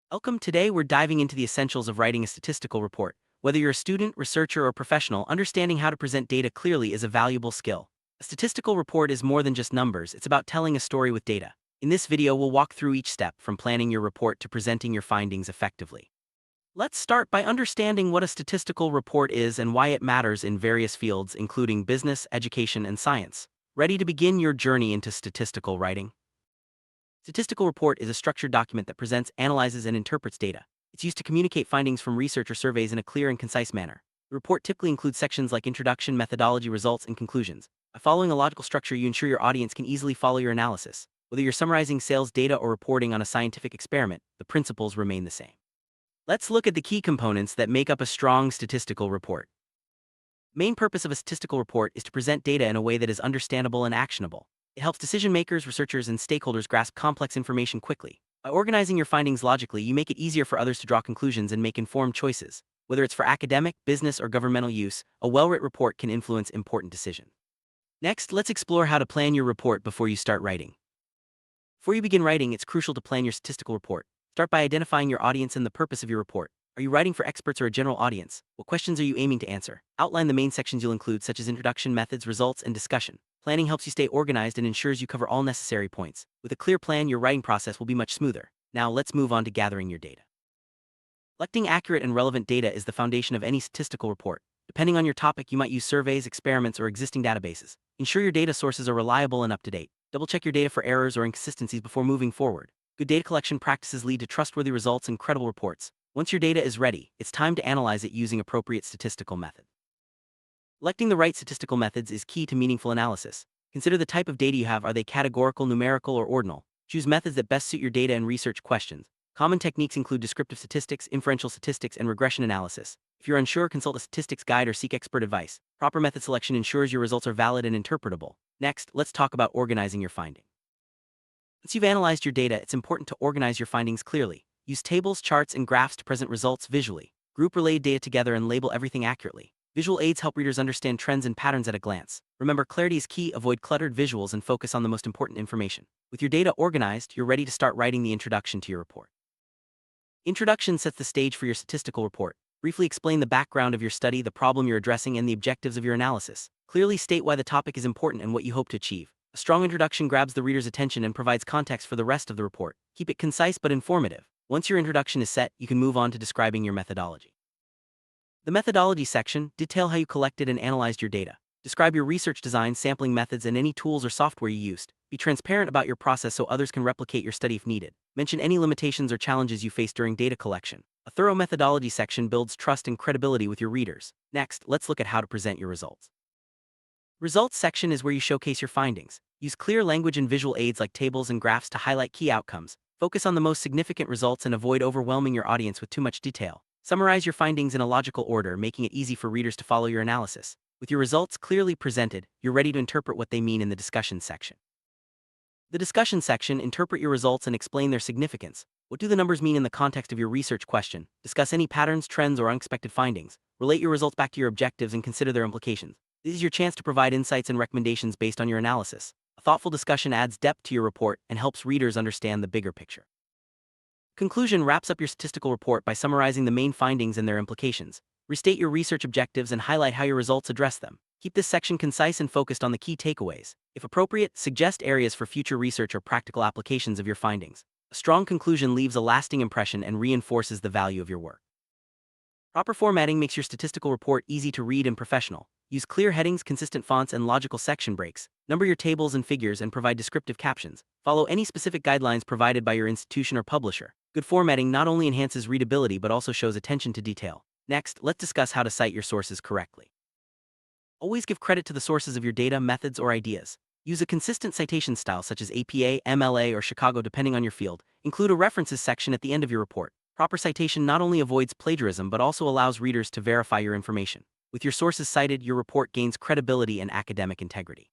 Welcome. Today, we're diving into the essentials of writing a statistical report. Whether you're a student, researcher, or professional, understanding how to present data clearly is a valuable skill. A statistical report is more than just numbers, it's about telling a story with data. In this video, we'll walk through each step, from planning your report to presenting your findings effectively. Let's start by understanding what a statistical report is and why it matters in various fields, including business, education, and science. Ready to begin your journey into statistical writing? Statistical report is a structured document that presents, analyzes, and interprets data. It's used to communicate findings from research or surveys in a clear and concise manner. The report typically includes sections like introduction, methodology, results, and conclusions. By following a logical structure, you ensure your audience can easily follow your analysis. Whether you're summarizing sales data or reporting on a scientific experiment, the principles remain the same. Let's look at the key components that make up a strong statistical report. Main purpose of a statistical report is to present data in a way that is understandable and actionable. It helps decision makers, researchers, and stakeholders grasp complex information quickly. By organizing your findings logically, you make it easier for others to draw conclusions and make informed choices. Whether it's for academic, business, or governmental use, a well-written report can influence important decisions. Next, let's explore how to plan your report before you start writing. Before you begin writing, it's crucial to plan your statistical report. Start by identifying your audience and the purpose of your report. Are you writing for experts or a general audience? What questions are you aiming to answer? Outline the main sections you'll include, such as introduction, methods, results, and discussion. Planning helps you stay organized and ensures you cover all necessary points. With a clear plan, your writing process will be much smoother. Now, let's move on to gathering your data. Collecting accurate and relevant data is the foundation of any statistical report. Depending on your topic, you might use surveys, experiments, or existing databases. Ensure your data sources are reliable and up-to-date. Double-check your data for errors or inconsistencies before moving forward. Good data collection practices lead to trustworthy results and credible reports. Once your data is ready, it's time to analyze it using appropriate statistical methods. Selecting the right statistical methods is key to meaningful analysis. Consider the type of data you have. Are they categorical, numerical, or ordinal? Choose methods that best suit your data and research questions. Common techniques include descriptive statistics, inferential statistics, and regression analysis. If you're unsure, consult a statistics guide or seek expert advice. Proper method selection ensures your results are valid and interpretable. Next, let's talk about organizing your findings. Once you've analyzed your data, it's important to organize your findings clearly. Use tables, charts, and graphs to present results visually. Group related data together and label everything accurately. Visual aids help readers understand trends and patterns at a glance. Remember, clarity is key. Avoid cluttered visuals and focus on the most important information. With your data organized, you're ready to start writing the introduction to your report. Introduction sets the stage for your statistical report. Briefly explain the background of your study, the problem you're addressing, and the objectives of your analysis. Clearly state why the topic is important and what you hope to achieve. A strong introduction grabs the reader's attention and provides context for the rest of the report. Keep it concise but informative. Once your introduction is set, you can move on to describing your methodology. The methodology section, detail how you collected and analyzed your data. Describe your research design, sampling methods, and any tools or software you used. Be transparent about your process so others can replicate your study if needed. Mention any limitations or challenges you faced during data collection. A thorough methodology section builds trust and credibility with your readers. Next, let's look at how to present your results. Results section is where you showcase your findings. Use clear language and visual aids like tables and graphs to highlight key outcomes. Focus on the most significant results and avoid overwhelming your audience with too much detail. Summarize your findings in a logical order, making it easy for readers to follow your analysis. With your results clearly presented, you're ready to interpret what they mean in the discussion section. The discussion section, interpret your results and explain their significance. What do the numbers mean in the context of your research question? Discuss any patterns, trends, or unexpected findings. Relate your results back to your objectives and consider their implications. This is your chance to provide insights and recommendations based on your analysis. A thoughtful discussion adds depth to your report and helps readers understand the bigger picture. Conclusion wraps up your statistical report by summarizing the main findings and their implications. Restate your research objectives and highlight how your results address them. Keep this section concise and focused on the key takeaways. If appropriate, suggest areas for future research or practical applications of your findings. A strong conclusion leaves a lasting impression and reinforces the value of your work. Proper formatting makes your statistical report easy to read and professional. Use clear headings, consistent fonts, and logical section breaks. Number your tables and figures and provide descriptive captions. Follow any specific guidelines provided by your institution or publisher. Good formatting not only enhances readability but also shows attention to detail. Next, let's discuss how to cite your sources correctly. Always give credit to the sources of your data, methods, or ideas. Use a consistent citation style such as APA, MLA, or Chicago depending on your field. Include a references section at the end of your report. Proper citation not only avoids plagiarism but also allows readers to verify your information. With your sources cited, your report gains credibility and academic integrity.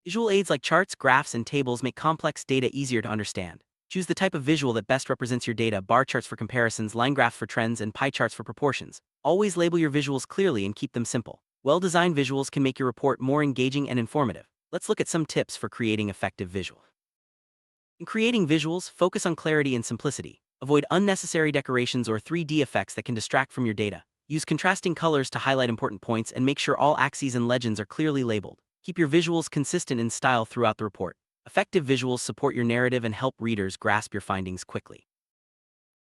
Visual aids like charts, graphs, and tables make complex data easier to understand. Choose the type of visual that best represents your data: bar charts for comparisons, line graphs for trends, and pie charts for proportions. Always label your visuals clearly and keep them simple. Well-designed visuals can make your report more engaging and informative. Let's look at some tips for creating effective visuals. In creating visuals, focus on clarity and simplicity. Avoid unnecessary decorations or 3D effects that can distract from your data. Use contrasting colors to highlight important points and make sure all axes and legends are clearly labeled. Keep your visuals consistent in style throughout the report. Effective visuals support your narrative and help readers grasp your findings quickly.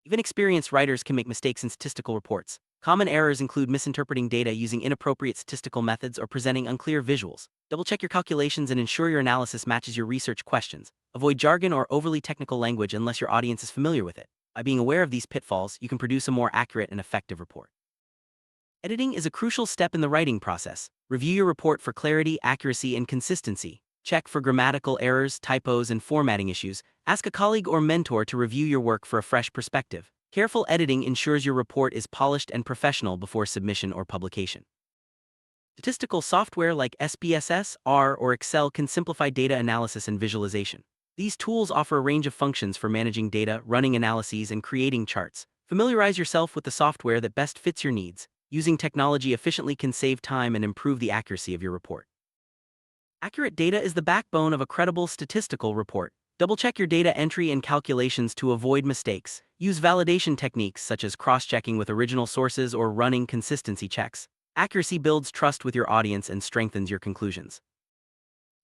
Even experienced writers can make mistakes in statistical reports. Common errors include misinterpreting data using inappropriate statistical methods or presenting unclear visuals. Double-check your calculations and ensure your analysis matches your research questions. Avoid jargon or overly technical language unless your audience is familiar with it. By being aware of these pitfalls, you can produce a more accurate and effective report. Editing is a crucial step in the writing process. Review your report for clarity, accuracy, and consistency. Check for grammatical errors, typos, and formatting issues. Ask a colleague or mentor to review your work for a fresh perspective. Careful editing ensures your report is polished and professional before submission or publication. Statistical software like SPSS, R, or Excel can simplify data analysis and visualization. These tools offer a range of functions for managing data, running analyses, and creating charts. Familiarize yourself with the software that best fits your needs. Using technology efficiently can save time and improve the accuracy of your report. Accurate data is the backbone of a credible statistical report. Double-check your data entry and calculations to avoid mistakes. Use validation techniques such as cross-checking with original sources or running consistency checks. Accuracy builds trust with your audience and strengthens your conclusions.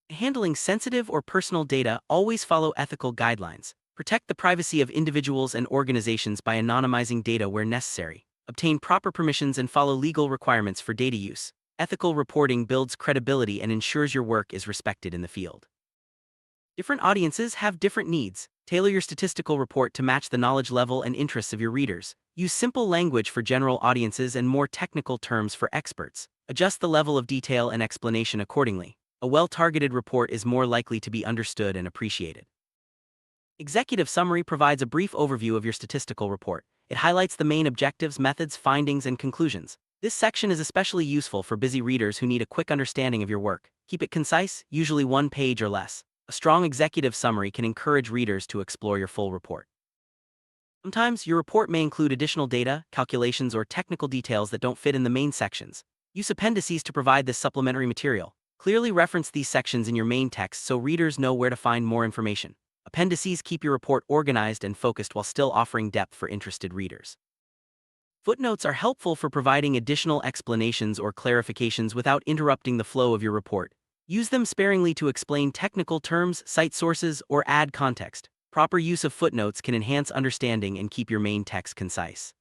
Handling sensitive or personal data, always follow ethical guidelines. Protect the privacy of individuals and organizations by anonymizing data where necessary. Obtain proper permissions and follow legal requirements for data use. Ethical reporting builds credibility and ensures your work is respected in the field. Different audiences have different needs. Tailor your statistical report to match the knowledge level and interests of your readers. Use simple language for general audiences and more technical terms for experts. Adjust the level of detail and explanation accordingly. A well-targeted report is more likely to be understood and appreciated. Executive summary provides a brief overview of your statistical report. It highlights the main objectives, methods, findings, and conclusions. This section is especially useful for busy readers who need a quick understanding of your work. Keep it concise, usually 1 page or less. A strong executive summary can encourage readers to explore your full report. Sometimes, your report may include additional data, calculations, or technical details that don't fit in the main sections. Use appendices to provide this supplementary material. Clearly reference these sections in your main text so readers know where to find more information. Appendices keep your report organized and focused while still offering depth for interested readers. Footnotes are helpful for providing additional explanations or clarifications without interrupting the flow of your report. Use them sparingly to explain technical terms, cite sources, or add context. Proper use of footnotes can enhance understanding and keep your main text concise.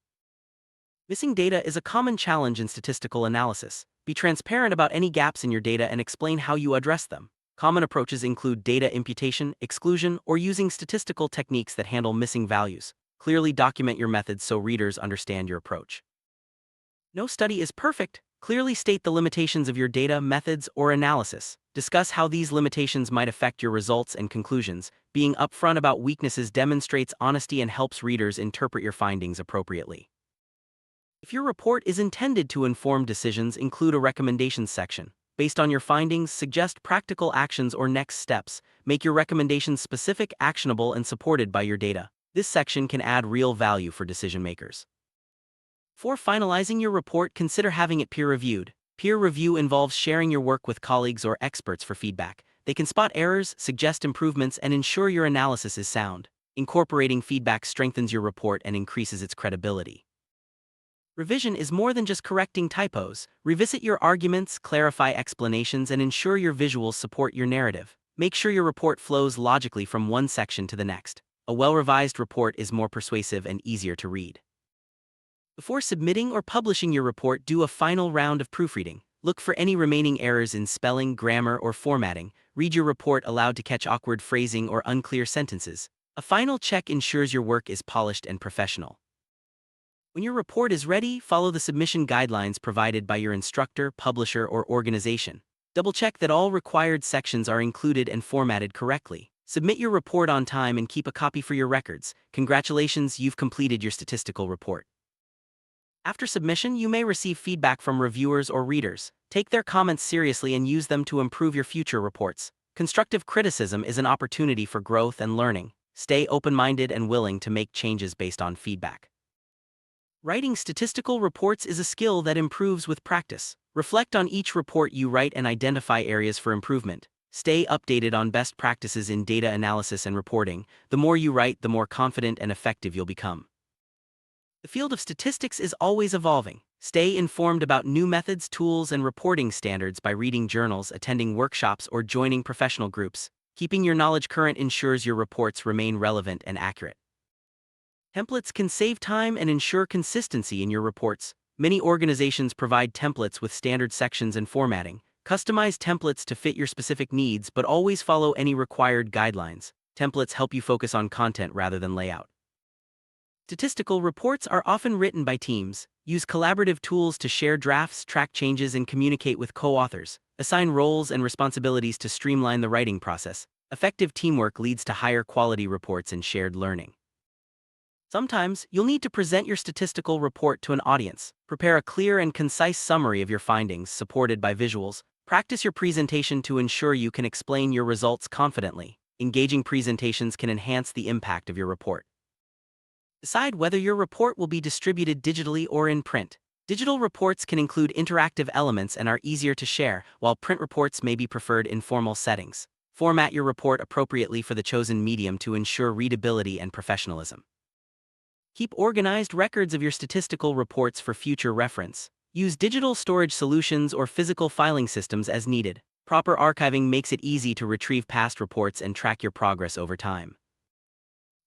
Missing data is a common challenge in statistical analysis. Be transparent about any gaps in your data and explain how you address them. Common approaches include data imputation, exclusion, or using statistical techniques that handle missing values. Clearly document your methods so readers understand your approach. No study is perfect. Clearly state the limitations of your data, methods, or analysis. Discuss how these limitations might affect your results and conclusions. Being upfront about weaknesses demonstrates honesty and helps readers interpret your findings appropriately. If your report is intended to inform decisions, include a recommendations section. Based on your findings, suggest practical actions or next steps. Make your recommendations specific, actionable, and supported by your data. This section can add real value for decision makers. Before finalizing your report, consider having it peer-reviewed. Peer review involves sharing your work with colleagues or experts for feedback. They can spot errors, suggest improvements, and ensure your analysis is sound. Incorporating feedback strengthens your report and increases its credibility. Revision is more than just correcting typos. Revisit your arguments, clarify explanations, and ensure your visuals support your narrative. Make sure your report flows logically from one section to the next. A well-revised report is more persuasive and easier to read. Before submitting or publishing your report, do a final round of proofreading. Look for any remaining errors in spelling, grammar, or formatting. Read your report aloud to catch awkward phrasing or unclear sentences. A final check ensures your work is polished and professional. When your report is ready, follow the submission guidelines provided by your instructor, publisher, or organization. Double-check that all required sections are included and formatted correctly. Submit your report on time and keep a copy for your records. Congratulations, you've completed your statistical report. After submission, you may receive feedback from reviewers or readers. Take their comments seriously and use them to improve your future reports. Constructive criticism is an opportunity for growth and learning. Stay open-minded and willing to make changes based on feedback. Writing statistical reports is a skill that improves with practice. Reflect on each report you write and identify areas for improvement. Stay updated on best practices in data analysis and reporting. The more you write, the more confident and effective you'll become. The field of statistics is always evolving. Stay informed about new methods, tools, and reporting standards by reading journals, attending workshops, or joining professional groups. Keeping your knowledge current ensures your reports remain relevant and accurate. Templates can save time and ensure consistency in your reports. Many organizations provide templates with standard sections and formatting. Customize templates to fit your specific needs, but always follow any required guidelines. Templates help you focus on content rather than layout. Statistical reports are often written by teams. Use collaborative tools to share drafts, track changes, and communicate with co-authors. Assign roles and responsibilities to streamline the writing process. Effective teamwork leads to higher quality reports and shared learning. Sometimes, you'll need to present your statistical report to an audience. Prepare a clear and concise summary of your findings, supported by visuals. Practice your presentation to ensure you can explain your results confidently. Engaging presentations can enhance the impact of your report. Decide whether your report will be distributed digitally or in print. Digital reports can include interactive elements and are easier to share, while print reports may be preferred in formal settings. Format your report appropriately for the chosen medium to ensure readability and professionalism. Keep organized records of your statistical reports for future reference. Use digital storage solutions or physical filing systems as needed. Proper archiving makes it easy to retrieve past reports and track your progress over time.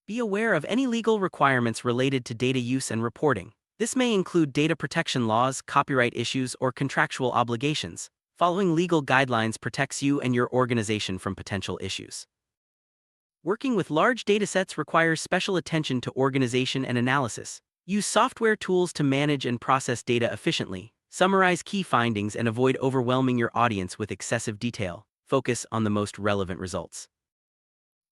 Be aware of any legal requirements related to data use and reporting. This may include data protection laws, copyright issues, or contractual obligations. Following legal guidelines protects you and your organization from potential issues. Working with large datasets requires special attention to organization and analysis. Use software tools to manage and process data efficiently. Summarize key findings and avoid overwhelming your audience with excessive detail. Focus on the most relevant results.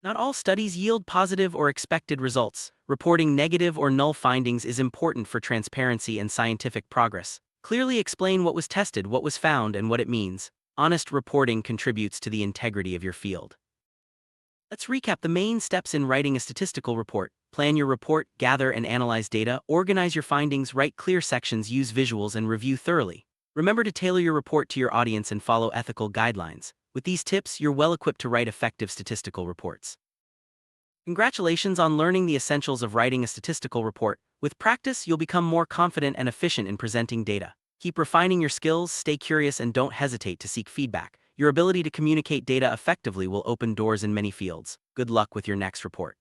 Not all studies yield positive or expected results. Reporting negative or null findings is important for transparency and scientific progress. Clearly explain what was tested, what was found, and what it means. Honest reporting contributes to the integrity of your field. Let's recap the main steps in writing a statistical report. Plan your report, gather and analyze data, organize your findings, write clear sections, use visuals, and review thoroughly. Remember to tailor your report to your audience and follow ethical guidelines. With these tips, you're well equipped to write effective statistical reports. Congratulations on learning the essentials of writing a statistical report. With practice, you'll become more confident and efficient in presenting data. Keep refining your skills, stay curious, and don't hesitate to seek feedback. Your ability to communicate data effectively will open doors in many fields. Good luck with your next report.